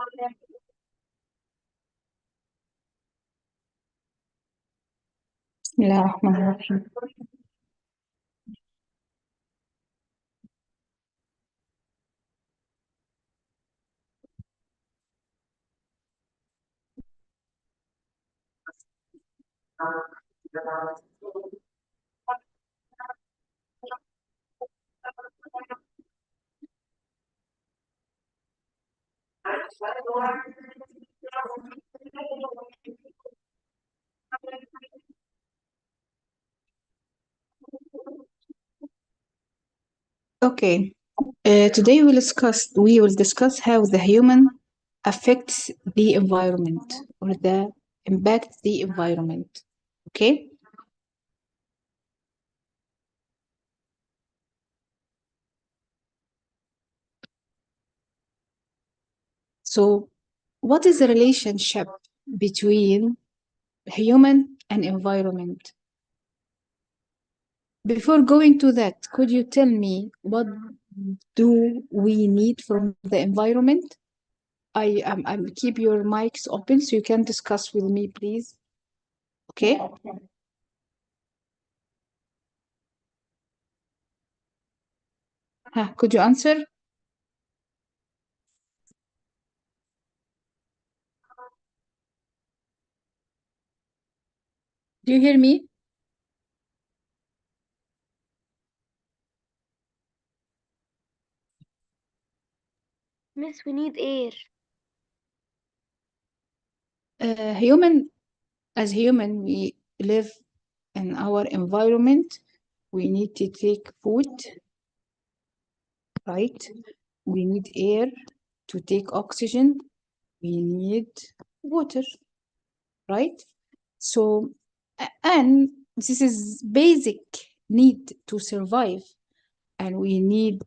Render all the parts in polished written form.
بسم الله الرحمن الرحيم. Okay. Today we will discuss how the human affects the environment or the impacts the environment. Okay. So, what is the relationship between human and environment? Before going to that, could you tell me what do we need from the environment? I'm keep your mics open so you can discuss with me, please. Okay. Could you answer? Do you hear me? Miss, we need air. As human, we live in our environment. We need to take food, right? We need air to take oxygen. We need water, right? So, and this is basic need to survive. And we need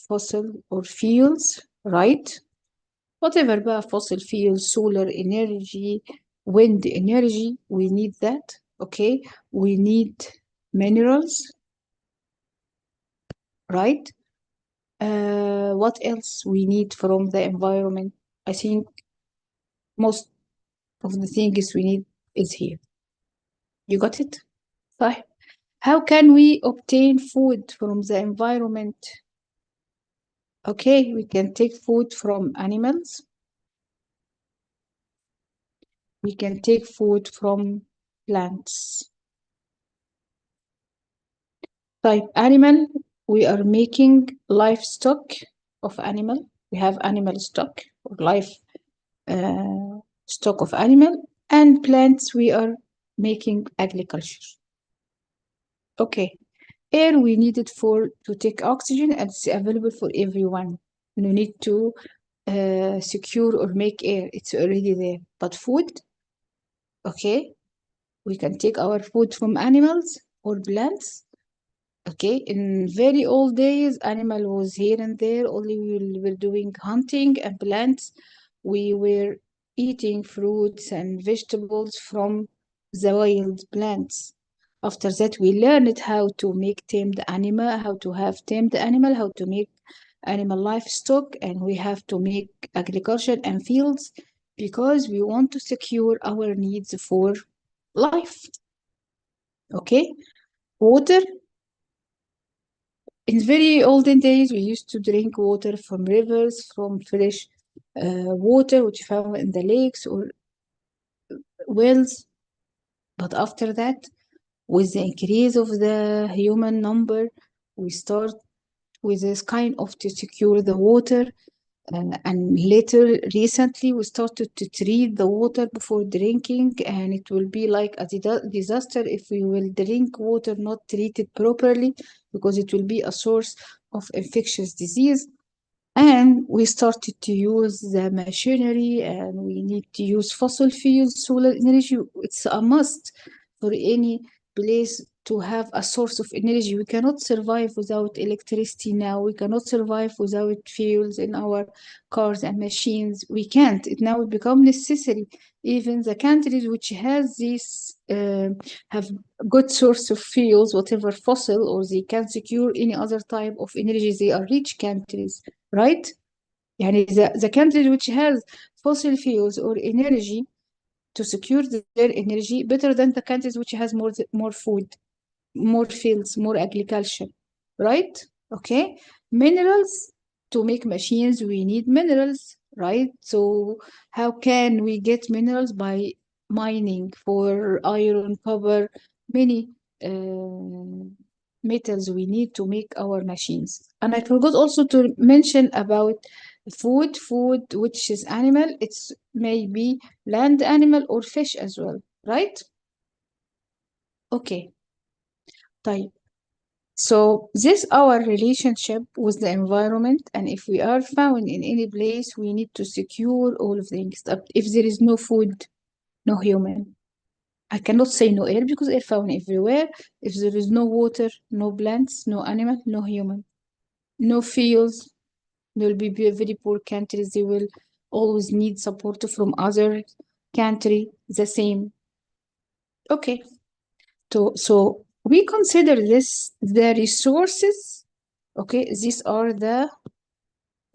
fossil or fuels, right? Whatever بقى fossil fuels, solar energy, wind energy, we need that, okay? We need minerals, right? What else we need from the environment? I think most of the things we need is here. You got it? Fine. How can we obtain food from the environment? Okay, we can take food from animals. We can take food from plants. Type animal, we are making livestock of animal. We have animal stock or life stock of animal, and plants we are making agriculture. Okay, air we need it for to take oxygen and it's available for everyone. No need to secure or make air, it's already there. But food, okay, we can take our food from animals or plants. Okay, in very old days, animal was here and there, only we were doing hunting, and plants, we were eating fruits and vegetables from the wild plants. After that, we learned how to make tamed animal, how to have tamed animal, how to make animal livestock, and we have to make agriculture and fields because we want to secure our needs for life. Okay, water. In very olden days, we used to drink water from rivers, from fresh water which found in the lakes or wells. But after that, with the increase of the human number, we start with this kind of to secure the water. And later, recently, we started to treat the water before drinking, and it will be like a disaster if we will drink water not treated properly, because it will be a source of infectious disease. And we started to use the machinery, and we need to use fossil fuels, solar energy. It's a must for any place to have a source of energy. We cannot survive without electricity now. We cannot survive without fuels in our cars and machines. We can't. It now become necessary. Even the countries which has this have good source of fuels, whatever fossil, or they can secure any other type of energy. They are rich countries, right? يعني the countries which has fossil fuels or energy to secure their energy better than the countries which has more food, more fields, more agriculture, right? Okay. Minerals, to make machines, we need minerals, right? So how can we get minerals? By mining for iron, copper, many metals we need to make our machines. And I forgot also to mention about food which is animal. It's maybe land animal or fish as well, right? Okay. طيب. So this our relationship with the environment, and if we are found in any place, we need to secure all of things. If there is no food, no human. I cannot say no air because air found everywhere. If there is no water, no plants, no animal, no human. No fields, there will be very poor countries. They will always need support from other country. The same. Okay. So we consider this the resources. Okay, these are the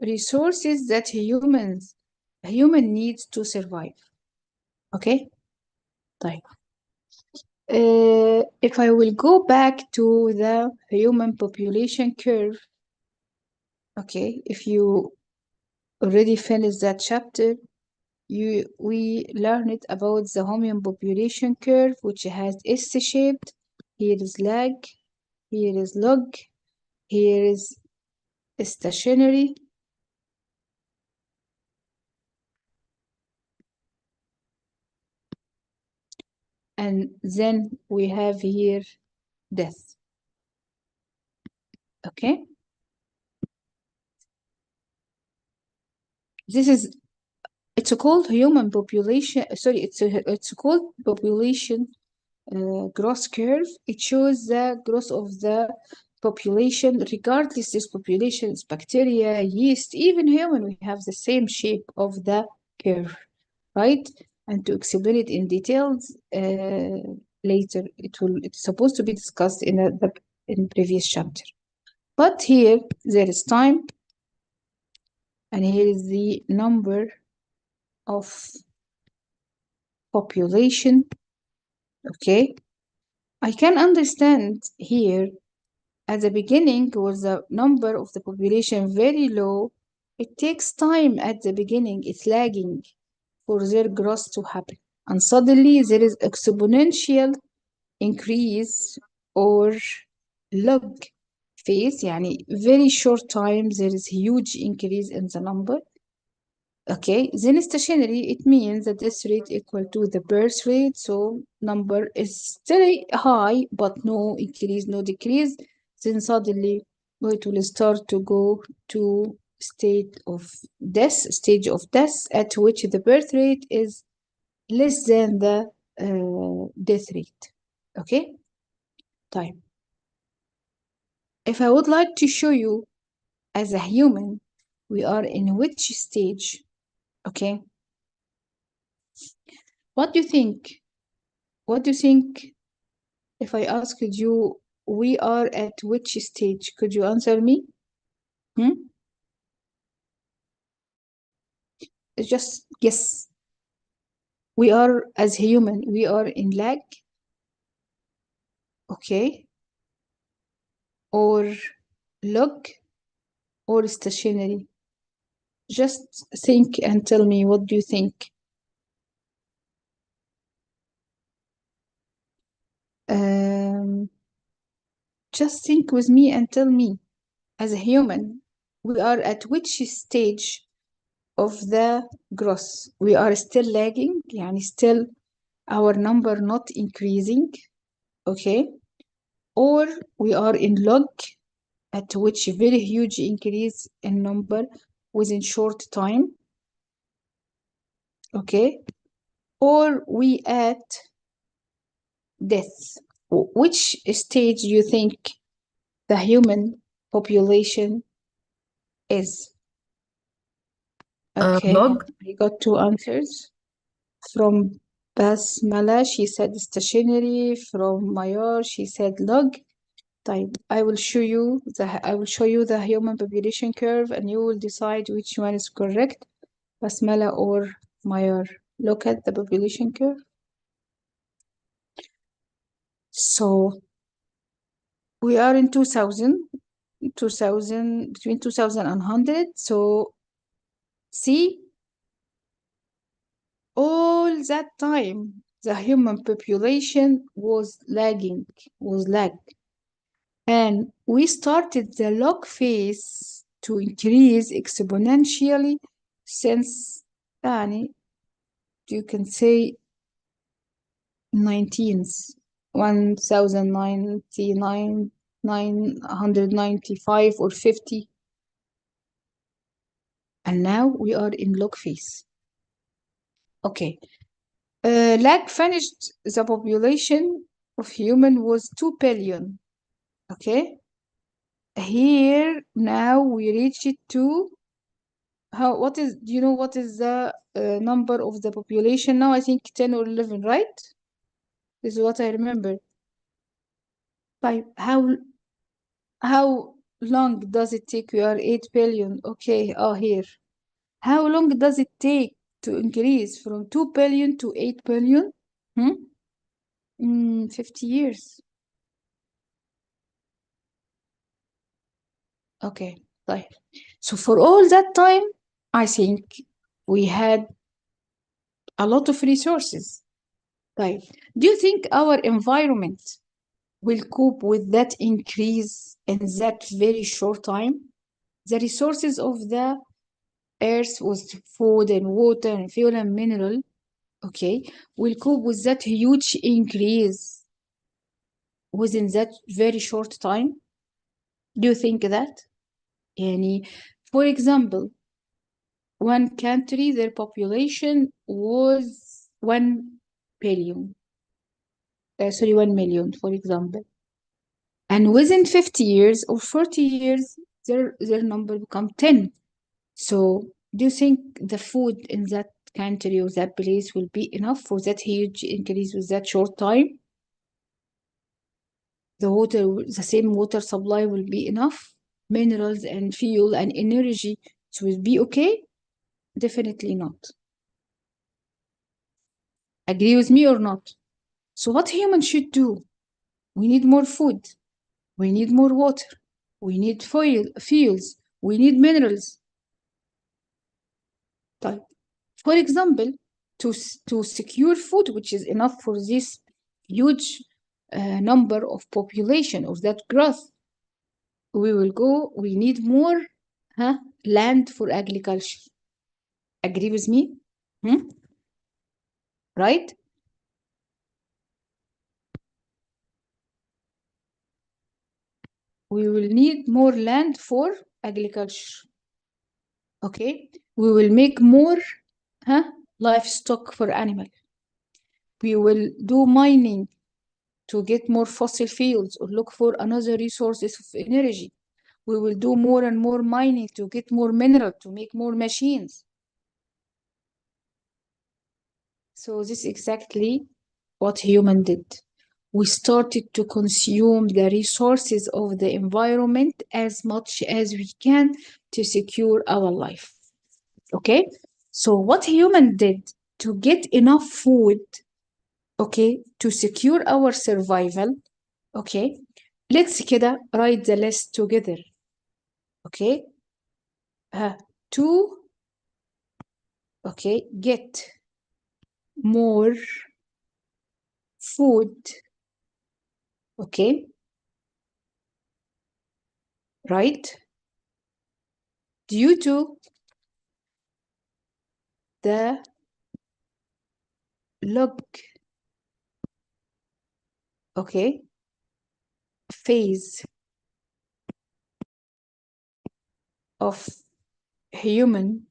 resources that a human needs to survive. Okay, طيب. If I will go back to the human population curve, okay, if you already finished that chapter, we learned about the human population curve, which has S-shaped. Here is lag, here is log, here is stationary. And then we have here death. Okay. This is, it's called human population. Sorry, it's called population growth curve. It shows the growth of the population, regardless this population is bacteria, yeast, even human. We have the same shape of the curve, right? And to explain it in details later, it's supposed to be discussed in in previous chapter. But here there is time, and here is the number of population. Okay, I can understand here at the beginning was the number of the population very low. It takes time at the beginning, it's lagging for their growth to happen. And suddenly there is exponential increase or log phase, يعني very short time there is huge increase in the number. Okay, then stationary, it means the death rate equal to the birth rate. So number is still high, but no increase, no decrease. Then suddenly it will start to go to stage of death, at which the birth rate is less than the death rate. Okay, time. If I would like to show you as a human, we are in which stage? Okay. What do you think? What do you think if I asked you, we are at which stage? Could you answer me? Just guess. We are, as human, we are in lag. Okay. Or log or stationary. Just think and tell me, what do you think? Just think with me and tell me, as a human, we are at which stage of the growth? We are still lagging, يعني still our number not increasing, okay? Or we are in log, at which very huge increase in number within short time, okay? Or we at death. Which stage do you think the human population is? Okay, log. I got two answers. From Basmala, she said stationary. From Mayor, she said log. طيب, I will show you the human population curve, and you will decide which one is correct. Basmala or Meyer. Look at the population curve. So we are in 2000, between 2000 and 100. So see, all that time, the human population was lagging, was lag. And we started the log phase to increase exponentially since, يعني, you can say 19th, 1099, 995 or 50. And now we are in log phase. Okay. Lag finished the population of human was 2 billion. Okay. Here now we reach it to what is, do you know what is the number of the population now? I think 10 or 11, right? This is what I remember. Like how long does it take? We are 8 billion. Okay, here. How long does it take to increase from 2 billion to 8 billion? 50 years. Okay, right. So for all that time, I think we had a lot of resources. Right. Do you think our environment will cope with that increase in that very short time? The resources of the earth was food and water and fuel and mineral, okay, will cope with that huge increase within that very short time? Do you think that? Yani, for example, one country, their population was 1 billion, 1 million, for example. And within 50 years or 40 years, their number become 10. So do you think the food in that country or that place will be enough for that huge increase with that short time? The water, the same water supply will be enough? Minerals and fuel and energy, so will be okay? Definitely not. Agree with me or not? So what humans should do? We need more food. We need more water. We need fuels. We need minerals. طيب. For example, to secure food, which is enough for this huge number of population of that growth, we need more land for agriculture. Agree with me? Right? We will need more land for agriculture. Okay? We will make more livestock for animal. We will do mining to get more fossil fuels or look for another resources of energy. We will do more and more mining to get more mineral, to make more machines. So this is exactly what human did. We started to consume the resources of the environment as much as we can to secure our life. Okay? So what human did to get enough food, okay, to secure our survival, okay, let's كده write the list together. Okay, to get more food, okay, right, due to the log, okay, phase of human,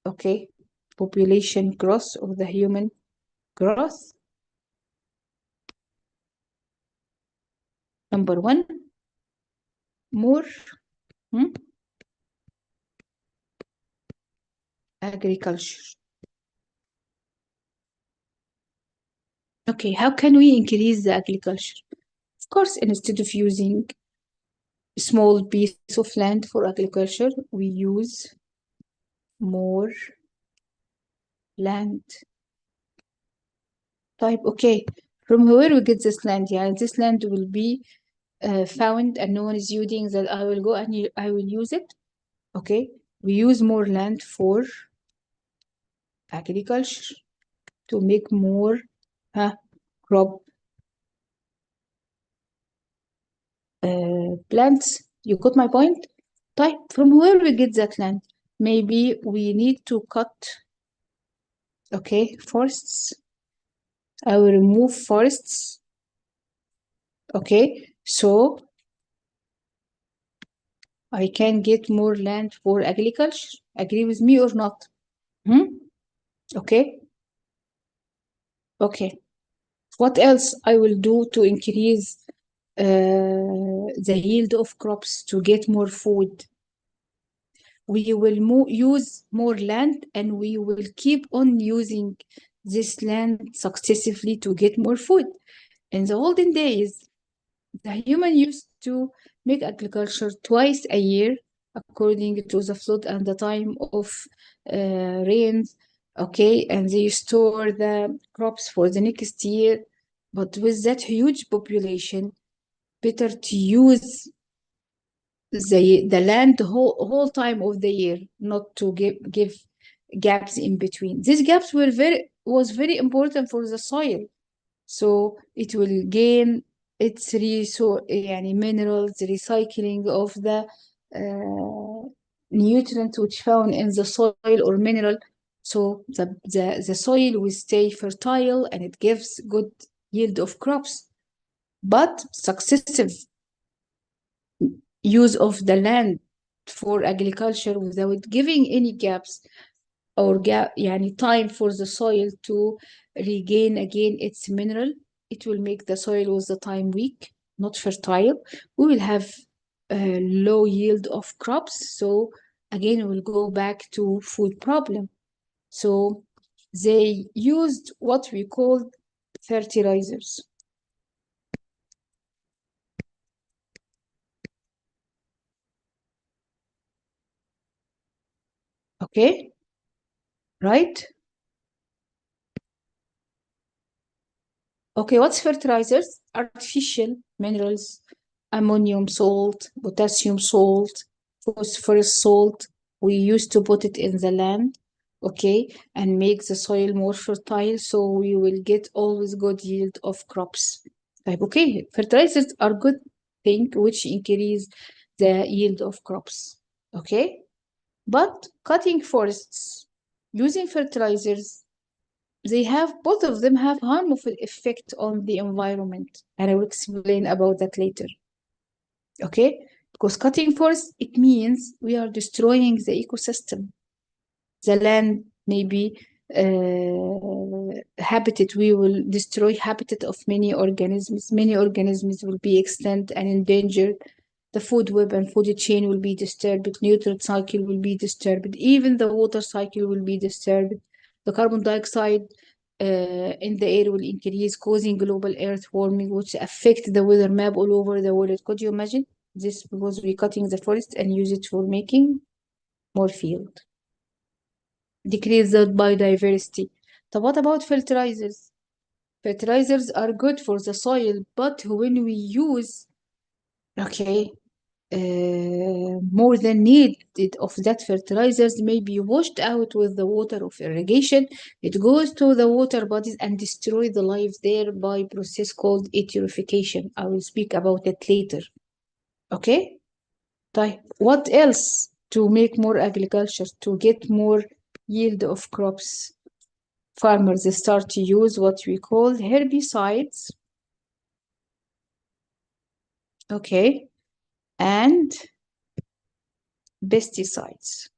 okay, population growth of the human growth. Number one, more agriculture. Okay, how can we increase the agriculture? Of course, instead of using small piece of land for agriculture. We use more land. Type, okay. From where we get this land? Yeah, this land will be found and no one is using that. I will go and I will use it. Okay. We use more land for agriculture to make more crop plants. You got my point? Type, from where we get that land? Maybe we need to cut, okay, forests. I will remove forests. Okay, so I can get more land for agriculture. Agree with me or not? Okay. Okay. What else I will do to increase the yield of crops to get more food? We will use more land and we will keep on using this land successively to get more food. In the olden days, the human used to make agriculture twice a year according to the flood and the time of rains. Okay, and they store the crops for the next year. But with that huge population, better to use the land the whole time of the year, not to give gaps in between. These gaps was very important for the soil, so it will gain its minerals, recycling of the nutrients which found in the soil or mineral, so the soil will stay fertile and it gives good yield of crops. But successive use of the land for agriculture without giving any gaps or time for the soil to regain again its mineral, it will make the soil with the time weak, not fertile. We will have a low yield of crops. So again, we'll go back to food problem. So they used what we call fertilizers. Okay, right? Okay, what's fertilizers? Artificial minerals, ammonium salt, potassium salt, phosphorus salt. We used to put it in the land, okay, and make the soil more fertile, so we will get always good yield of crops. Like, okay, fertilizers are good thing which increase the yield of crops, okay? But cutting forests, using fertilizers, both of them have harmful effect on the environment, and I will explain about that later. Okay, because cutting forests, it means we are destroying the ecosystem. The land may be habitat, we will destroy habitat of many organisms. Many organisms will be extinct and endangered. The food web and food chain will be disturbed. Nutrient cycle will be disturbed. Even the water cycle will be disturbed. The carbon dioxide in the air will increase, causing global earth warming, which affect the weather map all over the world. Could you imagine this? Because we're cutting the forest and use it for making more field. Decrease the biodiversity. So what about fertilizers? Fertilizers are good for the soil, but when we use, okay, more than needed of that fertilizers may be washed out with the water of irrigation. It goes to the water bodies and destroy the life there by process called eutrophication. I will speak about it later. Okay? What else to make more agriculture, to get more yield of crops? Farmers start to use what we call herbicides. Okay? And pesticides.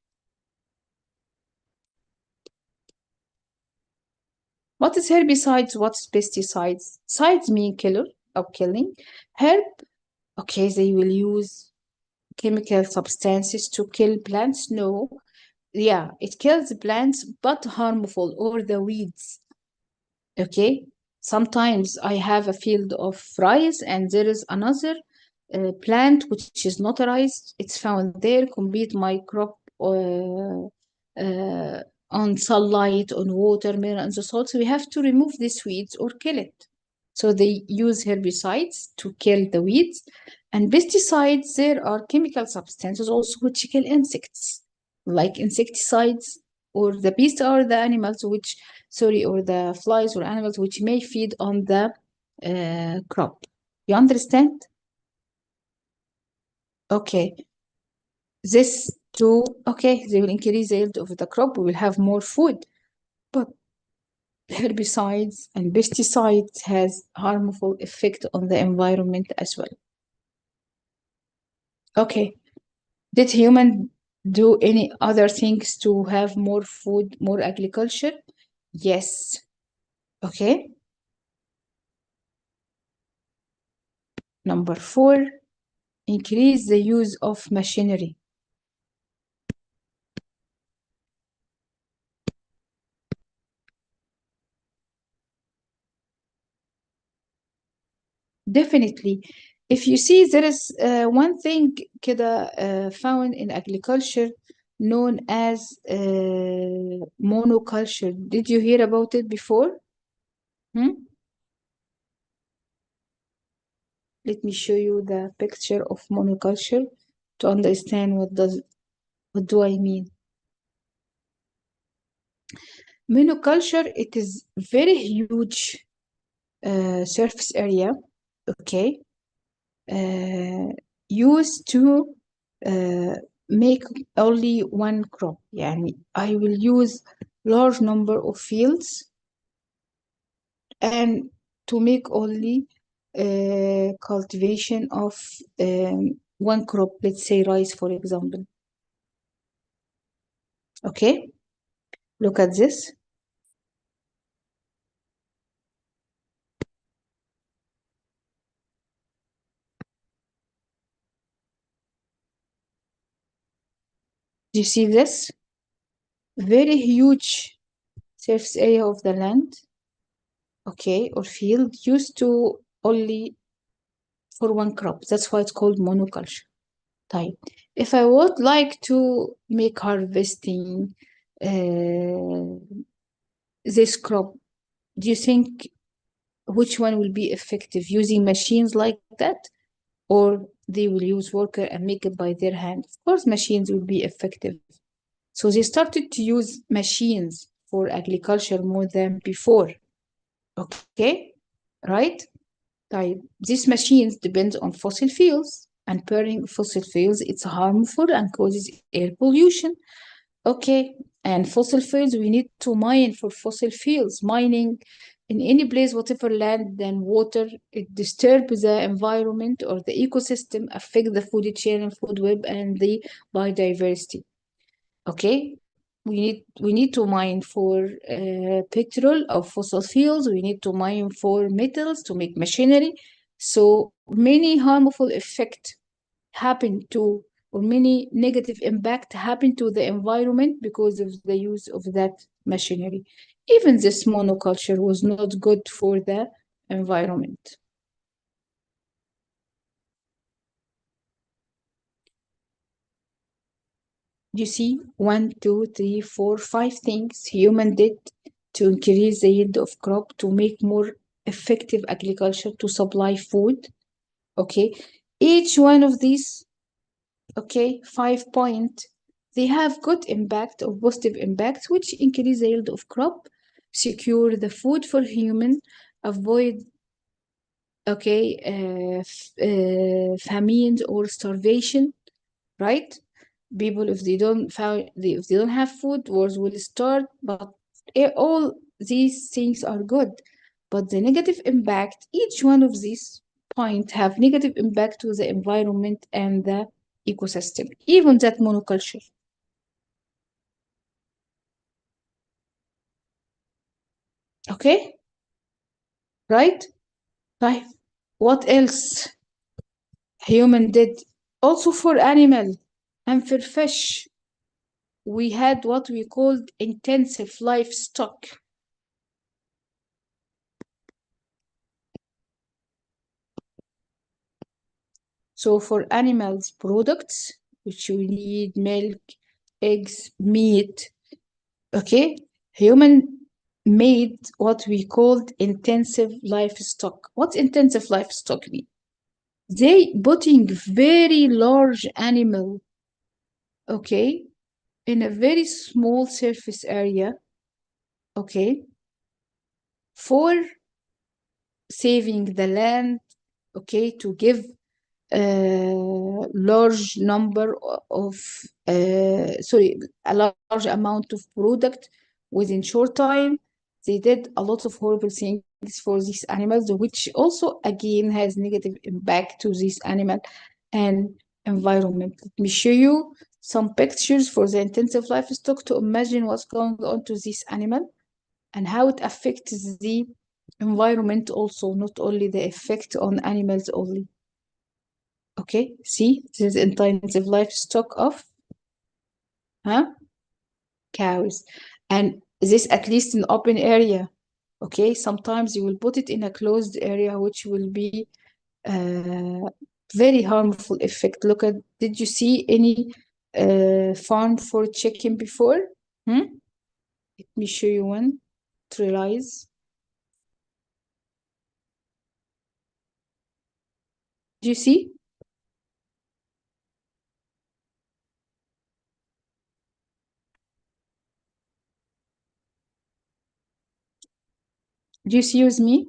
What is herbicides? What's pesticides? Sides mean killer or killing. Herb, okay, they will use chemical substances to kill plants. No, yeah, it kills plants, but harmful or the weeds. Okay, sometimes I have a field of rice and there is another plant which is notarized. It's found there, compete my crop uh, on sunlight, on water, mineral, and the salts. We have to remove these weeds or kill it. So they use herbicides to kill the weeds. And pesticides, there are chemical substances also which kill insects, like insecticides, or the beasts are the animals which, sorry, or the flies or animals which may feed on the crop. You understand? Okay, this too, okay, they will increase the yield of the crop. We will have more food, but herbicides and pesticides has harmful effect on the environment as well. Okay, did human do any other things to have more food, more agriculture? Yes. Okay. Number 4, increase the use of machinery. Definitely. If you see, there is one thing كده found in agriculture known as monoculture. Did you hear about it before? Hmm? Let me show you the picture of monoculture to understand what do I mean. Monoculture, it is very huge surface area, okay, uh, used to uh, make only one crop. يعني I will use large number of fields and to make only cultivation of one crop, let's say rice, for example. Okay, look at this. Do you see this? Very huge surface area of the land, okay, or field used to only for one crop. That's why it's called monoculture. Type. If I would like to make harvesting this crop, do you think which one will be effective? Using machines like that, or they will use worker and make it by their hand? Of course, machines will be effective. So they started to use machines for agriculture more than before. Okay, right? Type. These machines depend on fossil fuels, and burning fossil fuels it's harmful and causes air pollution. Okay, and fossil fuels, we need to mine for fossil fuels. Mining in any place, whatever land and water, it disturbs the environment or the ecosystem, affect the food chain and food web and the biodiversity. Okay, we need to mine for petrol or fossil fuels. We need to mine for metals to make machinery. So many harmful effects happen to, or many negative impact happen to the environment because of the use of that machinery. Even this monoculture was not good for the environment. You see, 1, 2, 3, 4, 5 things human did to increase the yield of crop, to make more effective agriculture, to supply food. Okay, each one of these, okay, 5 points, they have good impact or positive impact, which increase the yield of crop, secure the food for human, avoid, okay, famines or starvation, right? People, if they don't found, if they don't have food, wars will start. But all these things are good, but the negative impact, each one of these points have negative impact to the environment and the ecosystem, even that monoculture. Okay, right? Right. What else human did? Also for animal and for fish, we had what we called intensive livestock. So for animals products, which you need milk, eggs, meat, okay, human made what we called intensive livestock. What's intensive livestock mean? They putting very large animal, okay, in a very small surface area, okay, for saving the land, okay, to give a large number of, a large amount of product within short time. They did a lot of horrible things for these animals, which also again has negative impact to this animal and environment. Let me show you some pictures for the intensive livestock to imagine what's going on to this animal and how it affects the environment also, not only the effect on animals only. Okay, see, this is intensive livestock of cows. And this at least in open area. Okay, sometimes you will put it in a closed area, which will be very harmful effect. Look at, did you see any farm for chicken before? Let me show you one to realize. Do you see? Do you see with me?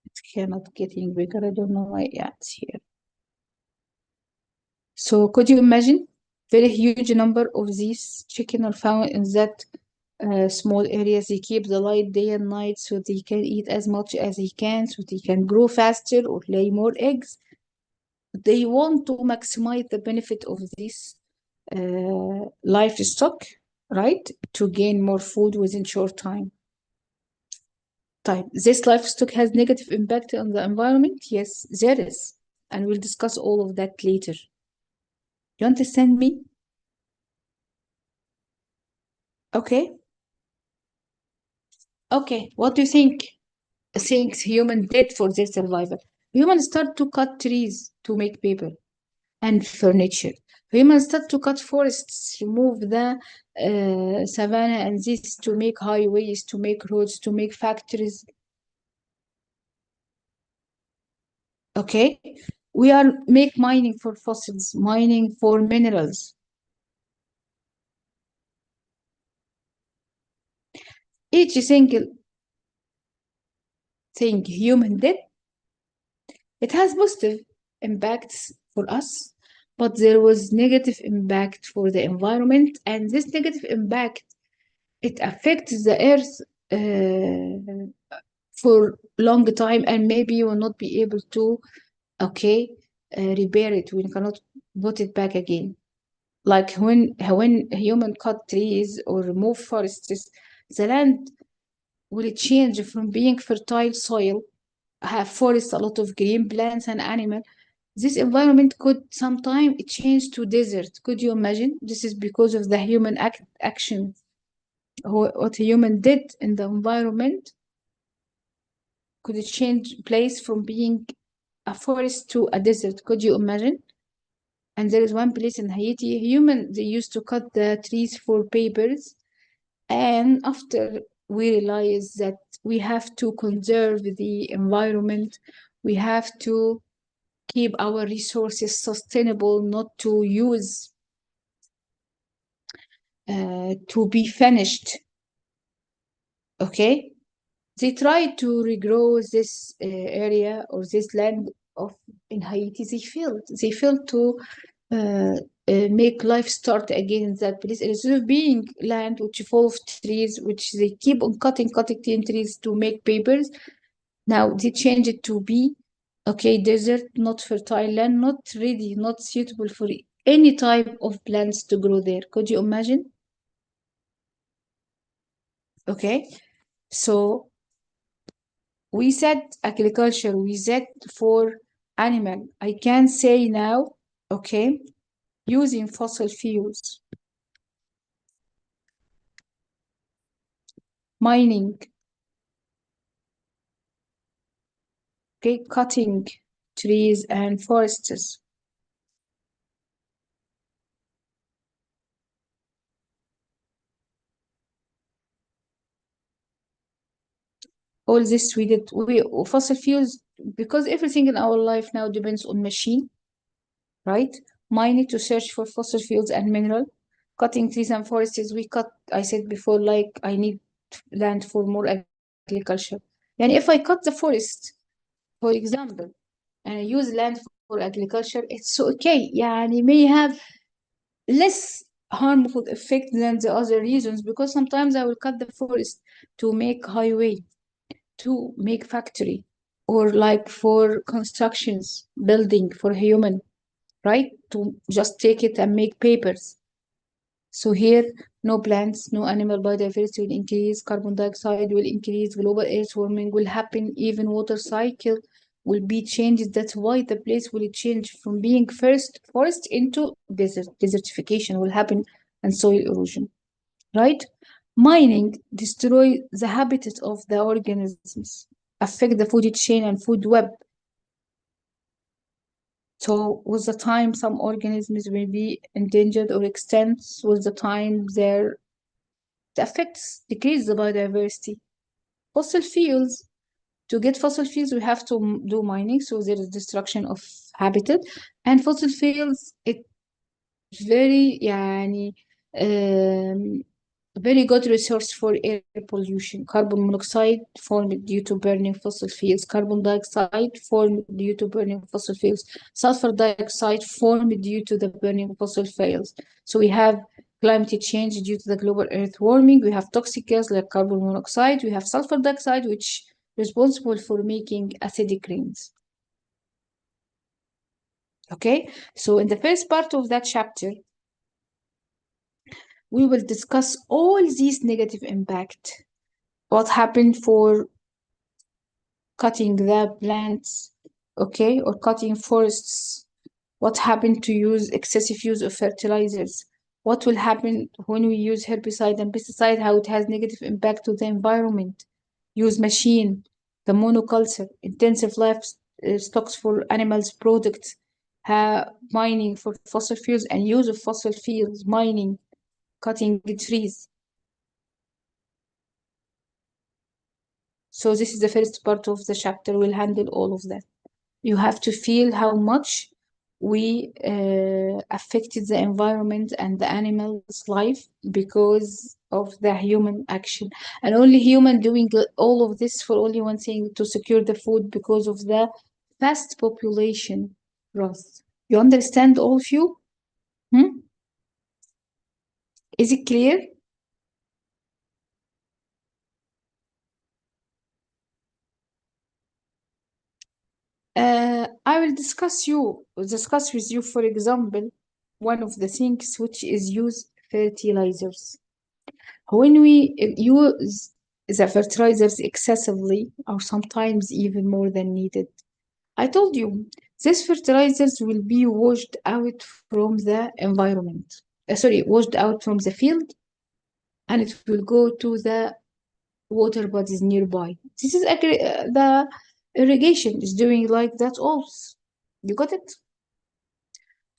It's cannot getting bigger. I don't know why. Yeah, it's here. So could you imagine very huge number of these chicken are found in that small areas. They keep the light day and night so they can eat as much as they can, so they can grow faster or lay more eggs. They want to maximize the benefit of this livestock, right? To gain more food within short time. Type. This livestock has negative impact on the environment? Yes, there is. And we'll discuss all of that later. You understand me? Okay. Okay. What do you think? Things human did for their survival. Humans start to cut trees to make paper and furniture. Humans start to cut forests, remove the savanna and this to make highways, to make roads, to make factories. Okay, we are make mining for fossils, mining for minerals. Each single thing human did, it has positive impacts for us, but there was negative impact for the environment, and this negative impact, it affects the earth for long time, and maybe you will not be able to, okay, repair it. We cannot put it back again. Like when human cut trees or remove forests, the land will change from being fertile soil, have forests, a lot of green plants and animal. This environment could sometime change to desert. Could you imagine? This is because of the human action, what a human did in the environment. Could it change place from being a forest to a desert? Could you imagine? And there is one place in Haiti, human, they used to cut the trees for papers. And after we realized that we have to conserve the environment, we have to keep our resources sustainable, not to use to be finished. Okay, they tried to regrow this area or this land of in Haiti. They failed to make life start again in that place. Instead of being land which full of trees, which they keep on cutting trees to make papers, now they change it to be, okay, desert, not fertile land, not ready, not suitable for any type of plants to grow there. Could you imagine? Okay, so we said agriculture, we said for animal. I can say now, okay, using fossil fuels, mining, okay, cutting trees and forests. All this we did. We fossil fuels, because everything in our life now depends on machine, right? Mining to search for fossil fuels and mineral, cutting trees and forests. We cut, I said before, like I need land for more agriculture. And if I cut the forest, for example, and I use land for agriculture, it's okay. يعني may have less harmful effect than the other reasons, because sometimes I will cut the forest to make highway, to make factory, or like for constructions, building for human, right? To just take it and make papers. So here, no plants, no animal biodiversity will increase, carbon dioxide will increase, global earth warming will happen, even water cycle will be changed. That's why the place will change from being first forest into desert. Desertification will happen and soil erosion, right? Mining destroy the habitat of the organisms, affect the food chain and food web. So with the time, some organisms will be endangered or extinct. With the time, the effects decrease the biodiversity. Fossil fuels. To get fossil fuels, we have to do mining, so there is destruction of habitat. And fossil fuels, it very يعني very good resource for air pollution. Carbon monoxide formed due to burning fossil fuels. Carbon dioxide formed due to burning fossil fuels. Sulfur dioxide formed due to the burning of fossil fuels. So we have climate change due to the global earth warming. We have toxic gas like carbon monoxide. We have sulfur dioxide, which is responsible for making acidic rains. Okay, so in the first part of that chapter, we will discuss all these negative impact. What happened for cutting the plants, okay, or cutting forests? What happened to use excessive use of fertilizers? What will happen when we use herbicide and pesticide? How it has negative impact to the environment? Use machine, the monoculture, intensive life stocks for animals products, mining for fossil fuels and use of fossil fuels, mining, cutting trees. So this is the first part of the chapter. We'll handle all of that. You have to feel how much we affected the environment and the animal's life because of the human action. And only human doing all of this for only one thing, to secure the food because of the fast population growth. You understand, all of you? Hmm? Is it clear? I will discuss with you, for example, one of the things which is use fertilizers. When we use the fertilizers excessively, or sometimes even more than needed, I told you, these fertilizers will be washed out from the environment. Washed out from the field, and it will go to the water bodies nearby. This is the irrigation is doing like that also. You got it?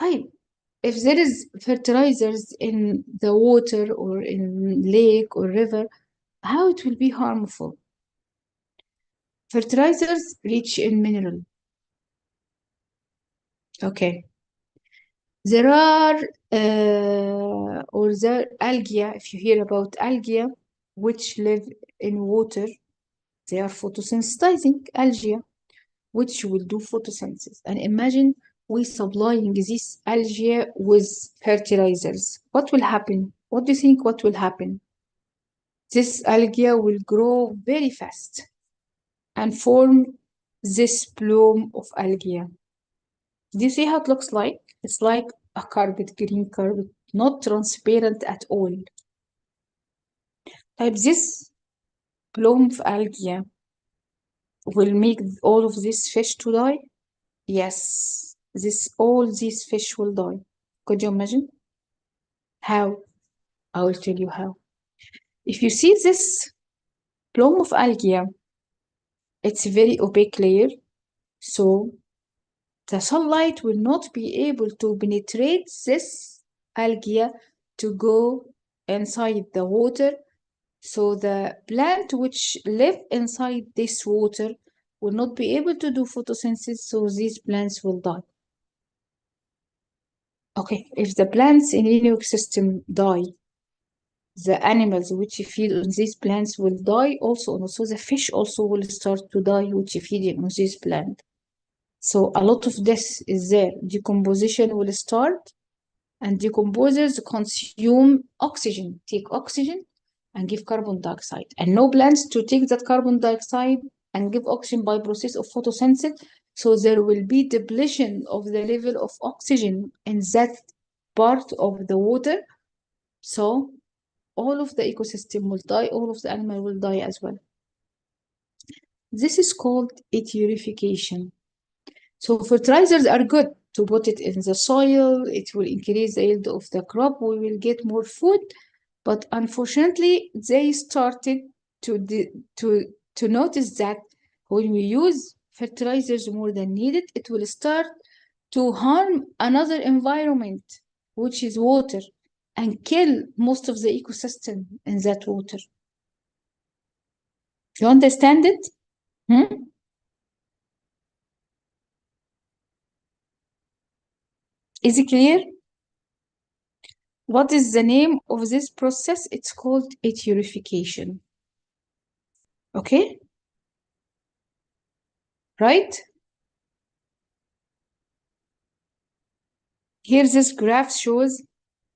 Right. If there is fertilizers in the water or in lake or river, how it will be harmful? Fertilizers rich in mineral. Okay. There are or there algae, if you hear about algae, which live in water, they are photosynthesizing algae, which will do photosynthesis. And imagine we supplying these algae with fertilizers. What will happen? What do you think what will happen? This algae will grow very fast and form this bloom of algae. Do you see how it looks like? It's like a carpet, green carpet, not transparent at all. Type this bloom of algae will make all of these fish to die? Yes, all these fish will die. Could you imagine? How? I will tell you how. If you see this bloom of algae, it's a very opaque layer. So the sunlight will not be able to penetrate this algae to go inside the water. So the plant which live inside this water will not be able to do photosynthesis, so these plants will die. Okay, if the plants in any ecosystem die, the animals which feed on these plants will die also. So the fish also will start to die which feeding on this plant. So a lot of this is there. Decomposition will start, and decomposers consume oxygen, take oxygen and give carbon dioxide. And no plants to take that carbon dioxide and give oxygen by process of photosynthesis. So there will be depletion of the level of oxygen in that part of the water. So all of the ecosystem will die, all of the animal will die as well. This is called eutrophication. So fertilizers are good to put it in the soil. It will increase the yield of the crop. We will get more food. But unfortunately, they started to notice that when we use fertilizers more than needed, it will start to harm another environment, which is water, and kill most of the ecosystem in that water. You understand it? Is it clear? What is the name of this process? It's called eutrophication. Okay? Right? Here this graph shows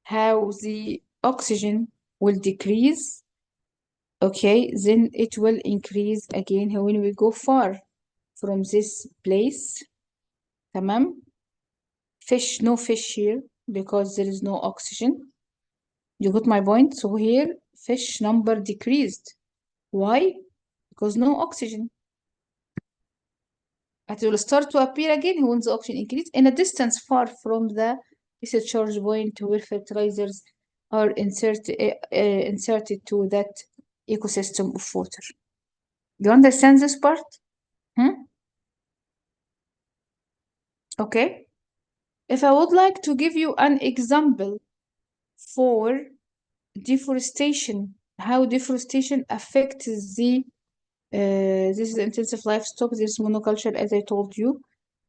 how the oxygen will decrease. Okay, then it will increase again when we go far from this place. Tamam? Fish, no fish here because there is no oxygen. You got my point? So here, fish number decreased. Why? Because no oxygen. It will start to appear again when the oxygen increases in a distance far from the discharge point where fertilizers are inserted to that ecosystem of water. You understand this part? Okay. If I would like to give you an example for deforestation, how deforestation affects this is intensive livestock, this is monoculture, as I told you.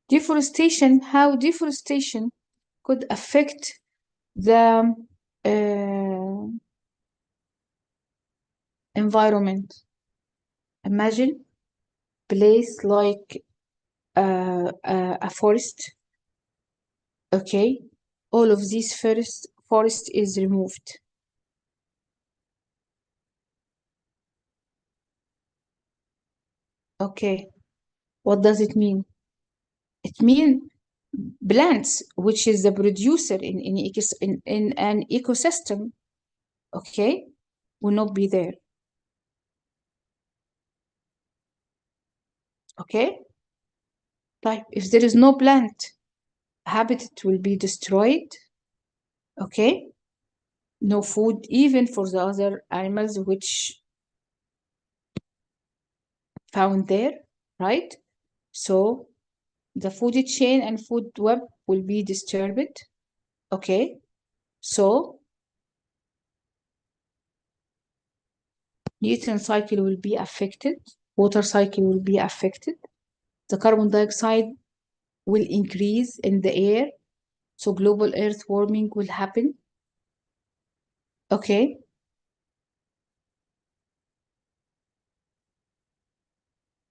Deforestation, how deforestation could affect the environment. Imagine place like a forest. Okay, all of these forest is removed. Okay, what does it mean? It means plants, which is the producer in an ecosystem, okay, will not be there. Okay, like if there is no plant, habitat will be destroyed. Okay, no food even for the other animals which found there, right? So the food chain and food web will be disturbed. Okay, so nutrient cycle will be affected, water cycle will be affected, the carbon dioxide will increase in the air, so global earth warming will happen. Okay,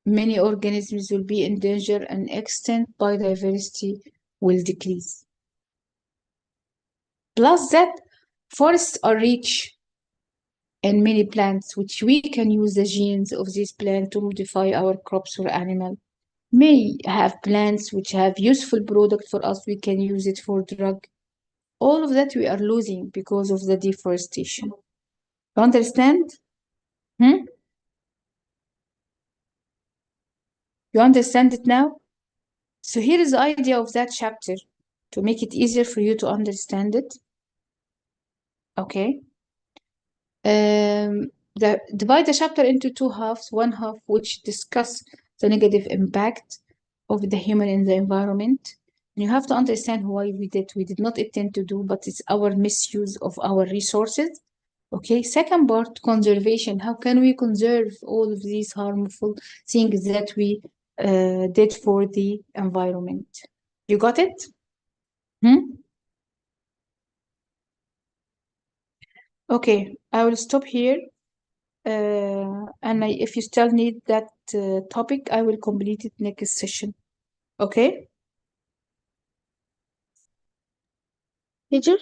many organisms will be in danger and extinct, biodiversity will decrease. Plus that forests are rich in many plants, which we can use the genes of these plants to modify our crops or animal. May have plants which have useful product for us, we can use it for drug. All of that we are losing because of the deforestation. You understand? You understand it now? So here is the idea of that chapter to make it easier for you to understand it. Okay. Divide the chapter into two halves. One half which discuss the negative impact of the human in the environment. And you have to understand why we did. We did not intend to do, but it's our misuse of our resources. Okay, second part, conservation. How can we conserve all of these harmful things that we did for the environment? You got it? Hmm? Okay, I will stop here. If you still need that topic, I will complete it next session. Okay? Teacher?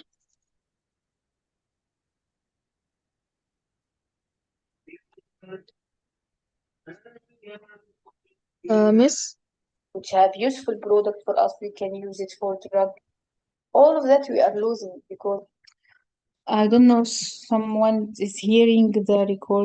Miss? Which have useful product for us, we can use it for drug. All of that we are losing because I don't know, someone is hearing the record.